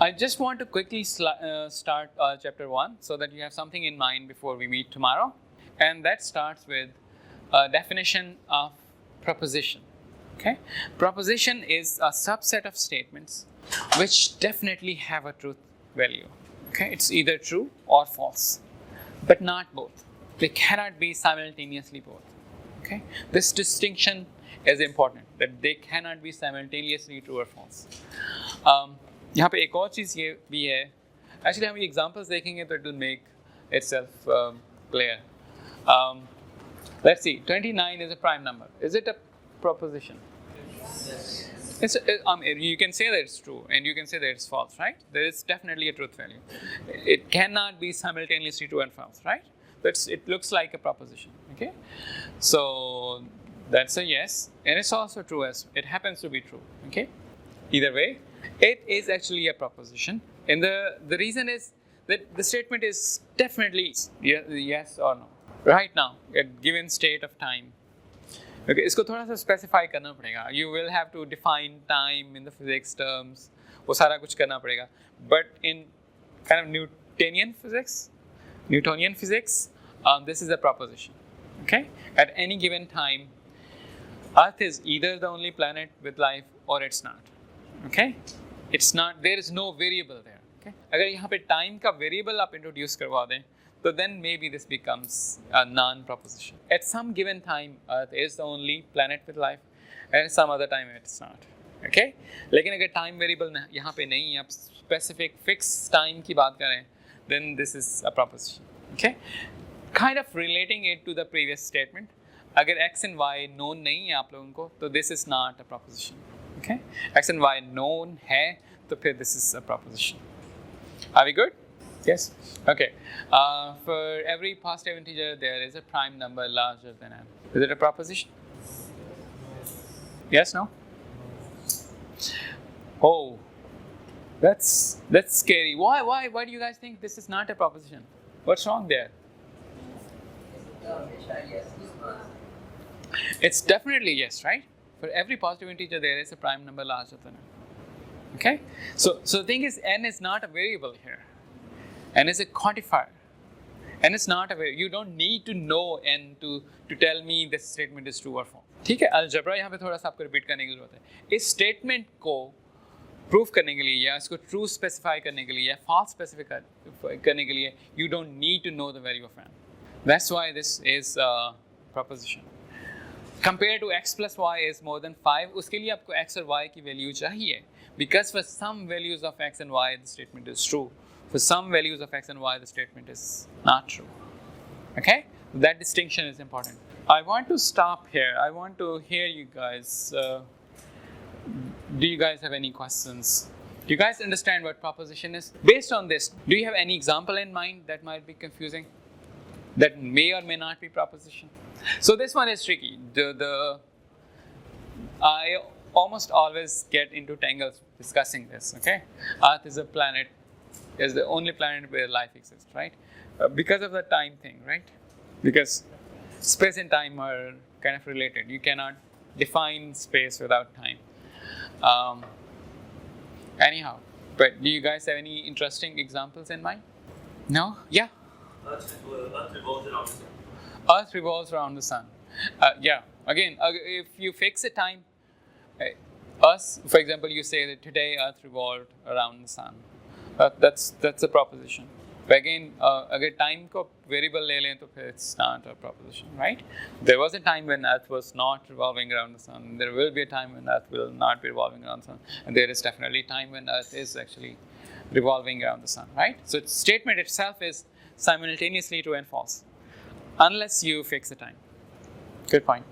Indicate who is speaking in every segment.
Speaker 1: I just want to quickly start chapter 1 so that you have something in mind before we meet tomorrow. And that starts with a definition of proposition. Okay? Proposition is a subset of statements which definitely have a truth value. Okay? It's either true or false, but not both. They cannot be simultaneously both. Okay? This distinction is important, that they cannot be simultaneously true or false. यहाँ पे एक और चीज़ ये भी है, actually हम examples देखेंगे तो it will make itself clear. Let's see, 29 is a prime number. Is it a proposition? You can say that it's true and you can say that it's false, right? There is definitely a truth value. It cannot be simultaneously true and false, right? But it looks like a proposition, okay? So that's a yes, and it's also true as it happens to be true, okay? Either way, it is actually a proposition, and the reason is that the statement is definitely yes or no. Right now, at given state of time. Okay, इसको थोड़ा सा specify करना पड़ेगा. You will have to define time in the physics terms. वो सारा कुछ करना पड़ेगा. But in kind of Newtonian physics, this is a proposition. Okay, at any given time, Earth is either the only planet with life or it's not. Okay, it's not. There is no variable there. Okay, अगर यहाँ पे time का variable आप introduce करवा दें, so then maybe this becomes a non-proposition. At some given time, Earth is the only planet with life, and at some other time it's not. Okay? लेकिन अगर time variable यहाँ पे नहीं है, आप specific fixed time की बात करें, then this is a proposition. Okay? Kind of relating it to the previous statement. अगर x and y known नहीं है आप लोगों को, तो this is not a proposition. Okay? X and y known है, तो फिर this is a proposition. Are we good? Yes? Okay. For every positive integer, there is a prime number larger than n. Is it a proposition? Yes, no? Oh, that's scary. Why do you guys think this is not a proposition? What's wrong there? It's definitely yes, right? For every positive integer, there is a prime number larger than n. Okay? So the thing is, n is not a variable here. N is a quantifier. N is not a variable. You don't need to know n to tell me this statement is true or false. ठीक है, algebra यहाँ पे थोड़ा सा आपको repeat करने की जरूरत है. इस स्टेटमेंट को प्रूव करने के लिए या इसको ट्रू स्पेसिफाई करने के लिए या फॉल्स स्पेसिफाई करने के लिए you don't need to know the value of n. That's why this is a proposition. Compared to x plus y is more than 5, उसके लिए आपको x और y की वैल्यू चाहिए. Because for some values of x and y, the statement is true. For some values of x and y, the statement is not true. Okay? That distinction is important. I want to stop here. I want to hear you guys. Do you guys have any questions? Do you guys understand what proposition is? Based on this, do you have any example in mind that might be confusing? That may or may not be proposition? So this one is tricky. I almost always get into tangles discussing this, okay? Earth is a planet, is the only planet where life exists, right? Because of the time thing, right? Because space and time are kind of related. You cannot define space without time. Anyhow, but do you guys have any interesting examples in mind? No? Yeah?
Speaker 2: Earth revolves around the sun.
Speaker 1: Earth revolves around the sun. Yeah. Again, if you fix a time, us, for example, you say that today Earth revolved around the sun. That's a proposition. But again, अगर time को variable ले लें तो फिर it's not a proposition, right? There was a time when Earth was not revolving around the sun. There will be a time when Earth will not be revolving around the sun, and there is definitely a time when Earth is actually revolving around the sun, right? So its statement itself is simultaneously true and false, unless you fix the time. Good point.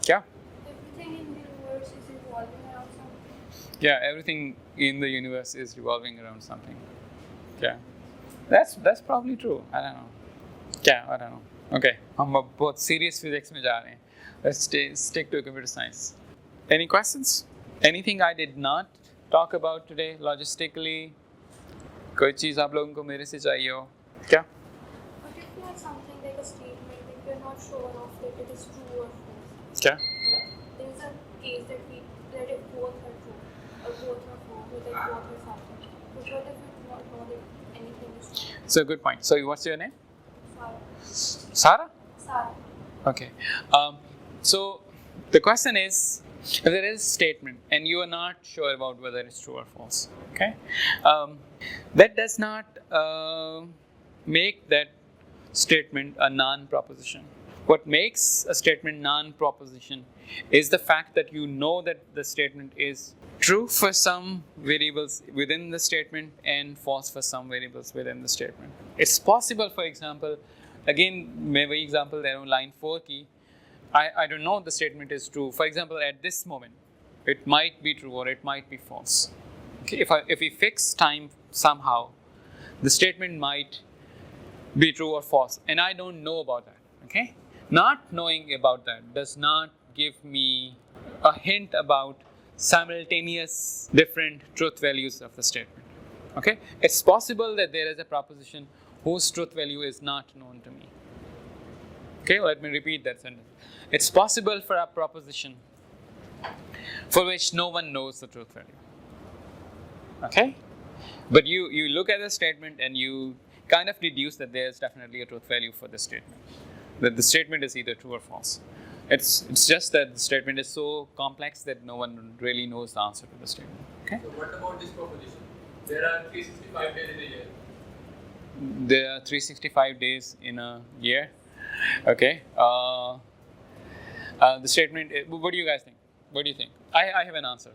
Speaker 1: Yeah.
Speaker 3: Everything in the universe is revolving around something.
Speaker 1: Yeah, everything in the universe is revolving around something. Yeah, that's probably true. I don't know. Yeah, I don't know. Okay, हम बहुत serious physics में जा रहे हैं. Let's stick to computer science. Any questions? Anything I did not talk about today logistically? कोई चीज़ आप लोगों को मेरे से चाहिए हो? क्या?
Speaker 3: But if you have something like a statement that we are not sure of that it is true or false.
Speaker 1: क्या?
Speaker 3: There is a case that if both are true or both are false, or that both are something. But what if you do not know that anything is true?
Speaker 1: So good point. So what's your name?
Speaker 3: Sarah.
Speaker 1: Sarah?
Speaker 3: Sarah.
Speaker 1: Okay. So the question is, if there is a statement and you are not sure about whether it's true or false, okay, that does not make that statement a non-proposition. What makes a statement non-proposition is the fact that you know that the statement is true for some variables within the statement and false for some variables within the statement. It's possible, for example, again, maybe example there on line 4 key, I don't know the statement is true. For example, at this moment, it might be true or it might be false. Okay, if we fix time somehow, the statement might be true or false, and I don't know about that. Okay, not knowing about that does not give me a hint about simultaneous different truth values of the statement. Okay, it's possible that there is a proposition whose truth value is not known to me. Okay, let me repeat that sentence. It's possible for a proposition for which no one knows the truth value. Okay, but you look at the statement and you kind of deduce that there's definitely a truth value for the statement. That the statement is either true or false. It's just that the statement is so complex that no one really knows the answer to the statement. Okay.
Speaker 4: So what about this proposition? There are 365 days in a year.
Speaker 1: There are 365 days in a year. Okay. The statement. What do you guys think? What do you think? I have an answer.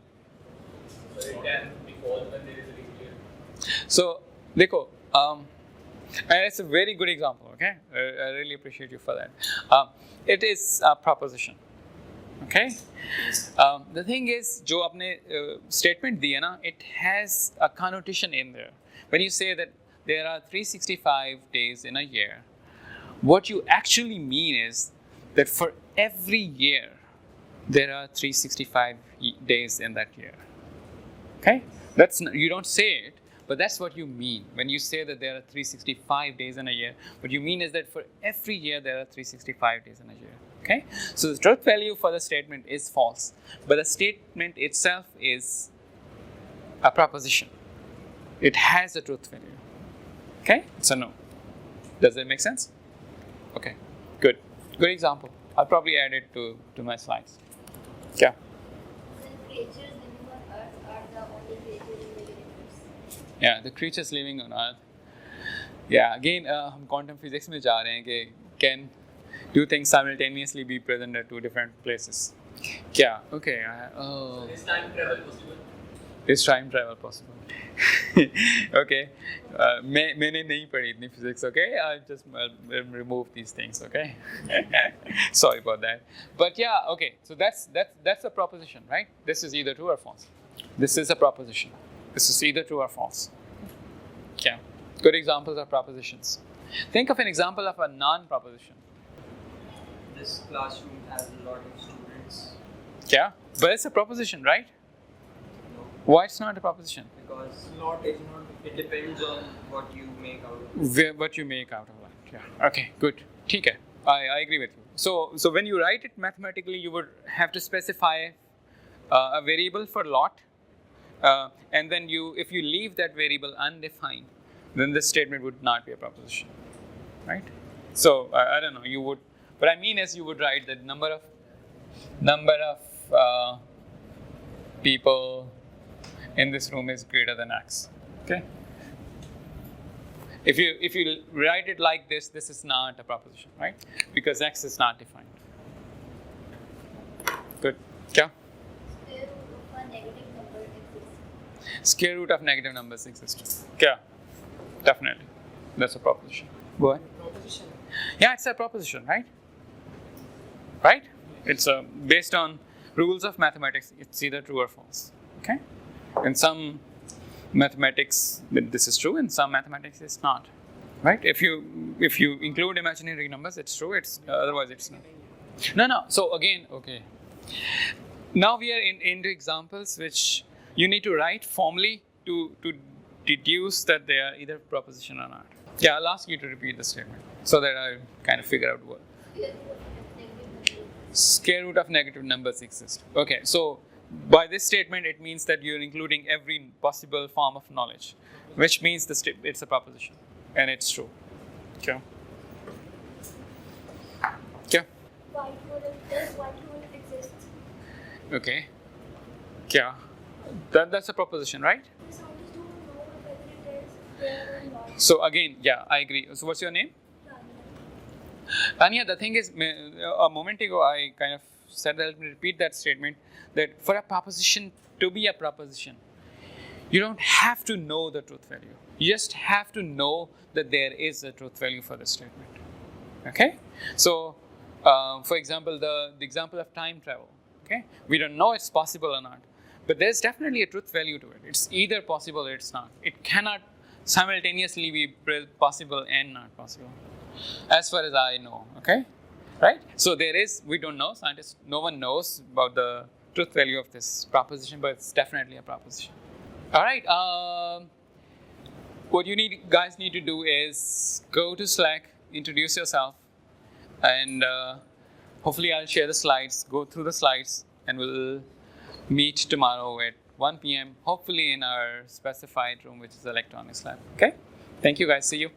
Speaker 4: So it can be false when there is a leap year.
Speaker 1: So, देखो, and it's a very good example. Okay, I really appreciate you for that. It is a proposition. Okay. The thing is, जो आपने statement दिया ना, it has a connotation in there. When you say that there are 365 days in a year, what you actually mean is that for every year, there are 365 days in that year. Okay? That's not, you don't say it, but that's what you mean when you say that there are 365 days in a year. What you mean is that for every year, there are 365 days in a year. Okay? So the truth value for the statement is false, but the statement itself is a proposition. It has a truth value. Okay? It's a no. Does that make sense? Okay, good. Good example. I'll probably add it to my slides. Yeah.
Speaker 5: The creatures living on Earth are the only creatures in the universe.
Speaker 1: Yeah, the creatures living on Earth. Yeah, again, हम quantum physics में जा रहे हैं कि can two things simultaneously be present at two different places? Yeah. Okay.
Speaker 4: So is time travel possible?
Speaker 1: Is time travel possible? Okay. मैंने नहीं पढ़ी इतनी physics. Okay. I'll remove these things. Okay. Sorry about that. But yeah. Okay. So that's a proposition, right? This is either true or false. This is a proposition. This is either true or false. Yeah. Good examples of propositions. Think of an example of a non-proposition.
Speaker 6: This classroom has a lot of students.
Speaker 1: Yeah. But it's a proposition, right?
Speaker 6: No,
Speaker 1: Why it's not a proposition?
Speaker 6: because it depends on what you make out of it.
Speaker 1: What you make out of that. Yeah. Okay, good. ठीक है. I agree with you. So when you write it mathematically, you would have to specify a variable for lot, and then if you leave that variable undefined, then this statement would not be a proposition, right? So I don't know. You would. What I mean is, you would write that number of people in this room is greater than X. Okay. If you write it like this, this is not a proposition, right? Because X is not defined. Good. Yeah.
Speaker 5: Square root of a negative number exists.
Speaker 1: Square root of negative numbers exist. Yeah. Definitely. That's a proposition. Go ahead.
Speaker 6: Proposition.
Speaker 1: Yeah, it's a proposition, right? Right? It's based on rules of mathematics. It's either true or false. Okay. In some mathematics, this is true. In some mathematics, it's not. Right? If you include imaginary numbers, it's true. It's otherwise it's not. No. So again, okay. Now we are into examples which you need to write formally to deduce that they are either proposition or not. Yeah, I'll ask you to repeat the statement so that I kind of figure out what.
Speaker 5: Square root of negative number.
Speaker 1: Square root of negative numbers exist. Okay, so by this statement, it means that you're including every possible form of knowledge, which means it's a proposition and it's true. Okay. Okay.
Speaker 3: White hole, does white hole exist?
Speaker 1: Okay. Yeah. That's a proposition, right?
Speaker 3: The scientists don't know whether it is there or not.
Speaker 1: So again, yeah, I agree. So what's your name? Tanya, the thing is, a moment ago I kind of said that, let me repeat that statement, that for a proposition to be a proposition, you don't have to know the truth value. You just have to know that there is a truth value for the statement. Okay? So, for example, the example of time travel. Okay? We don't know it's possible or not, but there's definitely a truth value to it. It's either possible or it's not. It cannot simultaneously be possible and not possible, as far as I know. Okay? Right? So we don't know, scientists, no one knows about the truth value of this proposition, but it's definitely a proposition. All right. What you guys need to do is go to Slack, introduce yourself, and hopefully I'll share the slides, go through the slides, and we'll meet tomorrow at 1 p.m., hopefully in our specified room, which is the electronics lab. Okay? Thank you guys. See you.